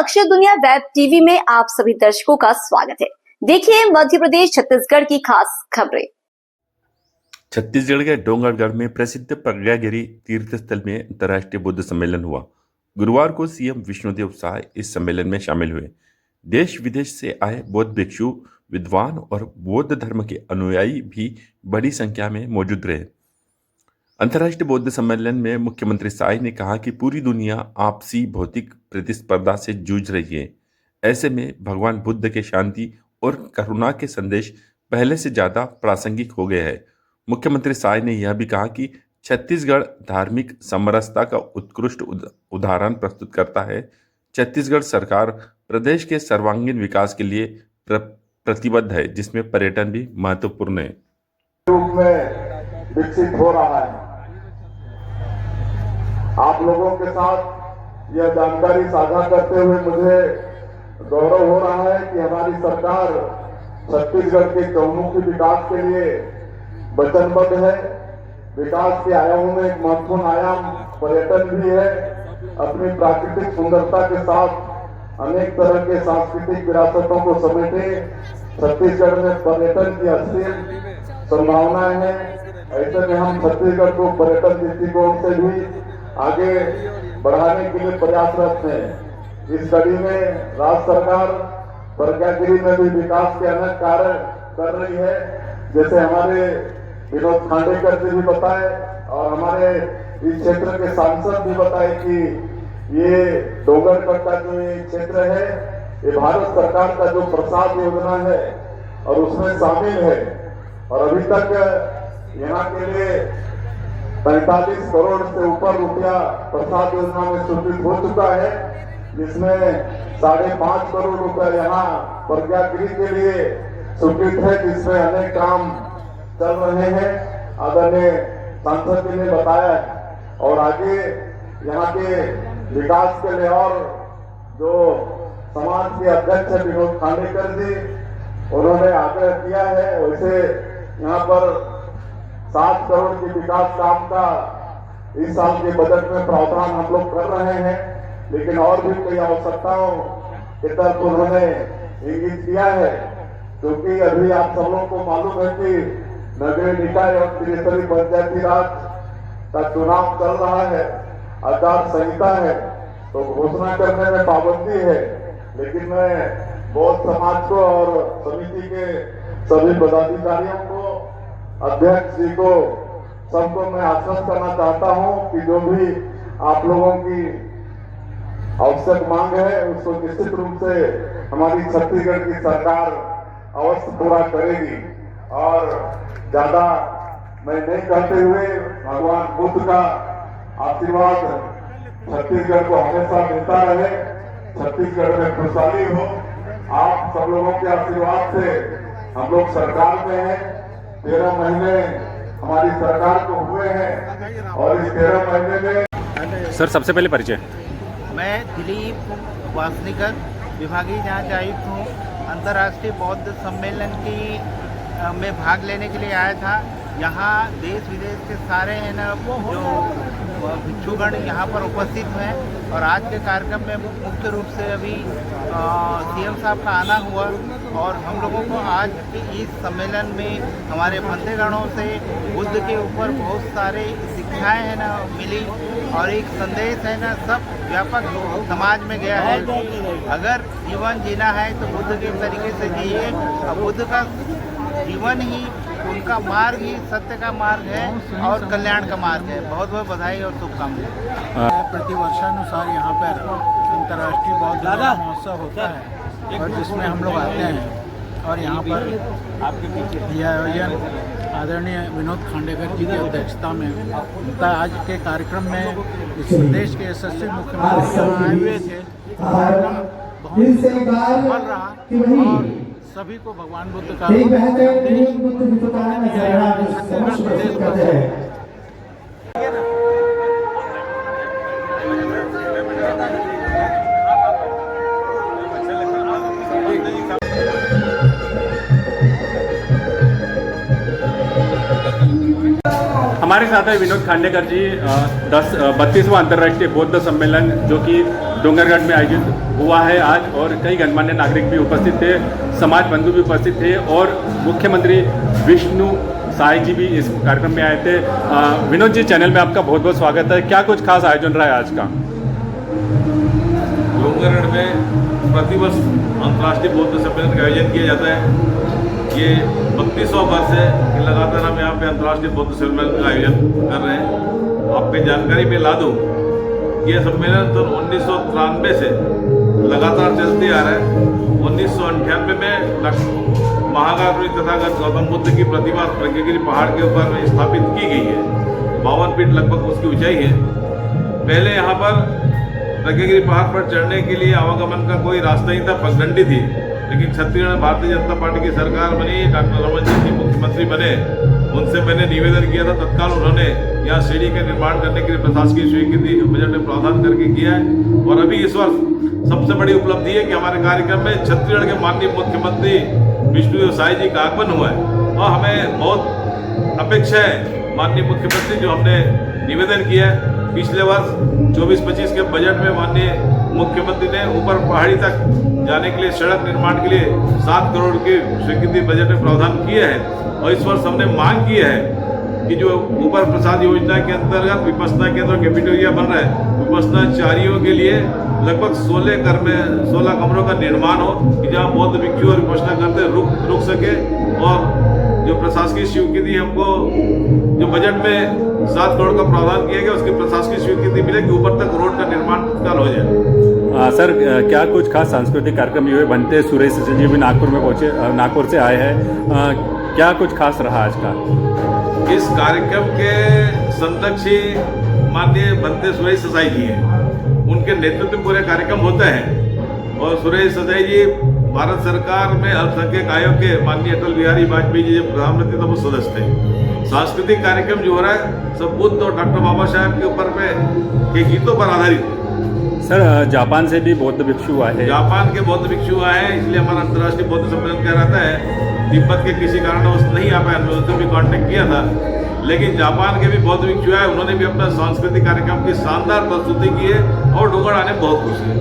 अक्षर दुनिया web TV में आप सभी दर्शकों का स्वागत है। देखिए मध्य प्रदेश छत्तीसगढ़ की खास खबरें। छत्तीसगढ़ के डोंगरगढ़ में प्रसिद्ध प्रज्ञागिरी तीर्थ स्थल में अंतर्राष्ट्रीय बौद्ध सम्मेलन हुआ। गुरुवार को सीएम विष्णुदेव साय इस सम्मेलन में शामिल हुए। देश विदेश से आए बौद्ध भिक्षु, विद्वान और बौद्ध धर्म के अनुयायी भी बड़ी संख्या में मौजूद रहे। अंतर्राष्ट्रीय बौद्ध सम्मेलन में मुख्यमंत्री साय ने कहा कि पूरी दुनिया आपसी भौतिक प्रतिस्पर्धा से जूझ रही है। ऐसे में भगवान बुद्ध के शांति और करुणा के संदेश पहले से ज़्यादा प्रासंगिक हो गए हैं। मुख्यमंत्री साय ने यह भी कहा कि छत्तीसगढ़ धार्मिक समरसता का उत्कृष्ट उदाहरण प्रस्तुत करता है। छत्तीसगढ़ सरकार प्रदेश के सर्वांगीण विकास के लिए प्रतिबद्ध है, जिसमें पर्यटन भी महत्वपूर्ण है। रूप में विकसित हो रहा है। आप लोगों के साथ यह जानकारी साझा करते हुए मुझे गौरव हो रहा है कि हमारी सरकार छत्तीसगढ़ के चहुमुखी विकास के लिए वचनबद्ध है। विकास के आयामों में एक महत्वपूर्ण आयाम पर्यटन भी है। अपनी प्राकृतिक सुंदरता के साथ अनेक तरह के सांस्कृतिक विरासतों को समेटे छत्तीसगढ़ में पर्यटन की असीम संभावनाएं हैं। ऐसे में हम छत्तीसगढ़ को पर्यटन दृष्टिकोण से भी आगे बढ़ाने के लिए प्रयासरत हैं। इस कड़ी में राज्य सरकार प्रज्ञागिरी में भी विकास के अनेक कार्य कर रही है। जैसे हमारे विनोद खांडेकर जी भी बताए और हमारे इस क्षेत्र के सांसद भी बताए कि ये डोंगरगढ़ का जो ये क्षेत्र है, ये भारत सरकार का जो प्रसाद योजना है और उसमें शामिल है। और अभी तक यहाँ के लिए 45 करोड़ से ऊपर रुपया प्रसाद योजना में स्वीकृत हो चुका है, जिसमें 5.5 करोड़ रुपया यहाँ प्रज्ञागिरी के लिए स्वीकृत है, जिसमें अनेक काम चल रहे हैं। आदरणीय सांसद जी ने बताया और आगे यहाँ के विकास के लिए और जो समाज के अध्यक्ष है विनोद खांडेकर जी, उन्होंने आग्रह किया है। वैसे यहाँ पर 7 करोड़ के विकास काम का इस साल के बजट में प्रावधान हम लोग कर रहे हैं, लेकिन और भी कई आवश्यकताओं की तरफ उन्होंने इंगित किया है। क्योंकि अभी आप सब लोग को मालूम है कि नगरीय निकाय और त्रिस्तरीय पंचायती राज का चुनाव चल रहा है, आचार संहिता है, तो घोषणा करने में पाबंदी है। लेकिन मैं बौद्ध समाज को और समिति के सभी पदाधिकारियों को, अध्यक्ष जी को, सबको मैं आश्वस्त करना चाहता हूं कि जो भी आप लोगों की आवश्यक मांग है उसको निश्चित रूप से हमारी छत्तीसगढ़ की सरकार अवश्य पूरा करेगी। और ज्यादा मैं नहीं कहते हुए भगवान बुद्ध का आशीर्वाद छत्तीसगढ़ को हमेशा मिलता रहे, छत्तीसगढ़ में खुशहाली हो। आप सब लोगों के आशीर्वाद से हम लोग सरकार में हैं। 13 महीने हमारी सरकार को हुए हैं और इस 13 महीने में सर, सबसे पहले परिचय। मैं दिलीप वासनीकर, विभागीय जांच आयुक्त हूँ। अंतर्राष्ट्रीय बौद्ध सम्मेलन की में भाग लेने के लिए आया था। यहाँ देश विदेश के सारे हैं ना जो भिक्षुगण यहाँ पर उपस्थित हैं और आज के कार्यक्रम में मुख्य रूप से अभी सीएम साहब का आना हुआ और हम लोगों को आज के इस सम्मेलन में हमारे बंधुगणों से बुद्ध के ऊपर बहुत सारे शिक्षाएं हैं ना मिली और एक संदेश है ना सब व्यापक समाज में गया है। अगर जीवन जीना है तो बुद्ध के तरीके से जिए और बुद्ध का जीवन ही, उनका मार्ग ही सत्य का मार्ग है और कल्याण का मार्ग है। बहुत बहुत बधाई और शुभकामनाएं। प्रतिवर्षानुसार यहाँ पर अंतर्राष्ट्रीय बौद्ध महोत्सव होता है और जिसमें हम लोग आते हैं और यहाँ पर यह आयोजन आदरणीय विनोद खांडेकर जी की अध्यक्षता में होता है। आज के कार्यक्रम में इस प्रदेश के यशस्वी मुख्यमंत्री आए हुए थे। बहुत सफल रहा और सभी को भगवान बुद्ध का हमारे साथ है विनोद खांडेकर जी। 32वां अंतर्राष्ट्रीय बौद्ध सम्मेलन जो कि डोंगरगढ़ में आयोजित हुआ है आज और कई गणमान्य नागरिक भी उपस्थित थे, समाज बंधु भी उपस्थित थे और मुख्यमंत्री विष्णु साय जी भी इस कार्यक्रम में आए थे। विनोद जी, चैनल में आपका बहुत बहुत स्वागत है। क्या कुछ खास आयोजन रहा है आज का? डोंगरगढ़ में प्रतिवर्ष अंतर्राष्ट्रीय बौद्ध सम्मेलन का आयोजन किया जाता है। ये 32वां वर्ष है कि लगातार हम यहाँ पे अंतर्राष्ट्रीय बौद्ध सम्मेलन का आयोजन कर रहे हैं। आपकी जानकारी में ला दूँ कि यह सम्मेलन तो 1993 से लगातार चलते आ रहा है। 1998 में महागामी तथागत गौतम बुद्ध की प्रतिमा प्रज्ञागिरी पहाड़ के ऊपर स्थापित की गई है। 52 फीट लगभग उसकी ऊंचाई है। पहले यहाँ पर प्रज्ञागिरी पहाड़ पर चढ़ने के लिए आवागमन का कोई रास्ता ही था, पगडंडी थी। लेकिन छत्तीसगढ़ में भारतीय जनता पार्टी की सरकार बनी, डॉक्टर रमन जी मुख्यमंत्री बने, उनसे मैंने निवेदन किया था। तत्काल उन्होंने यहाँ सीढ़ी का निर्माण करने के लिए प्रशासकीय स्वीकृति बजट में प्रावधान करके किया है। और अभी इस वर्ष सबसे बड़ी उपलब्धि है कि हमारे कार्यक्रम में छत्तीसगढ़ के माननीय मुख्यमंत्री विष्णुदेव साय जी का आगमन हुआ है और हमें बहुत अपेक्षा है माननीय मुख्यमंत्री जो हमने निवेदन किया है। पिछले वर्ष 24-25 के बजट में माननीय मुख्यमंत्री ने ऊपर पहाड़ी तक जाने के लिए सड़क निर्माण के लिए 7 करोड़ की स्वीकृति बजट में प्रावधान किया है। और इस वर्ष हमने मांग की है कि जो ऊपर प्रसाद योजना के अंतर्गत विपस्सना केंद्र और कैफेटेरिया बन रहा है, विपस्सनाचारियों के लिए लगभग 16 कमरों का निर्माण हो कि जहाँ बौद्ध भिक्षु और विपस्सना करते रुक सके। और जो प्रशासकीय स्वीकृति हमको जो बजट में 7 करोड़ का प्रावधान किया गया उसकी प्रशासकीय स्वीकृति मिले कि ऊपर तक रोड का निर्माण तत्काल हो जाए। सर, क्या कुछ खास सांस्कृतिक कार्यक्रम हुए? बनते सुरेश जी भी नागपुर में पहुंचे, नागपुर से आए हैं। क्या कुछ खास रहा आज का? इस कार्यक्रम के संरक्षी माननीय बनते सुरेश ससाई जी हैं। उनके नेतृत्व में पूरे कार्यक्रम होता है। और सुरेश ससाई जी भारत सरकार में अल्पसंख्यक आयोग के माननीय अटल बिहारी वाजपेयी जी जब प्रधानमंत्री तब वो सदस्य थे। सांस्कृतिक कार्यक्रम जो हो रहा है सब बुद्ध और डॉक्टर बाबा साहब के ऊपर के गीतों पर आधारित है। सर, जापान से भी बौद्ध भिक्षु आए हैं। जापान के बौद्ध भिक्षु आए हैं, इसलिए हमारा अंतर्राष्ट्रीय बौद्ध सम्मेलन कह रहता है। तिब्बत के किसी कारणवश नहीं आ पाया, उनसे भी कांटेक्ट किया था। लेकिन जापान के भी बौद्ध भिक्षु आए, उन्होंने भी अपना सांस्कृतिक कार्यक्रम की शानदार प्रस्तुति की है और डोंगरगढ़ आने बहुत खुश है।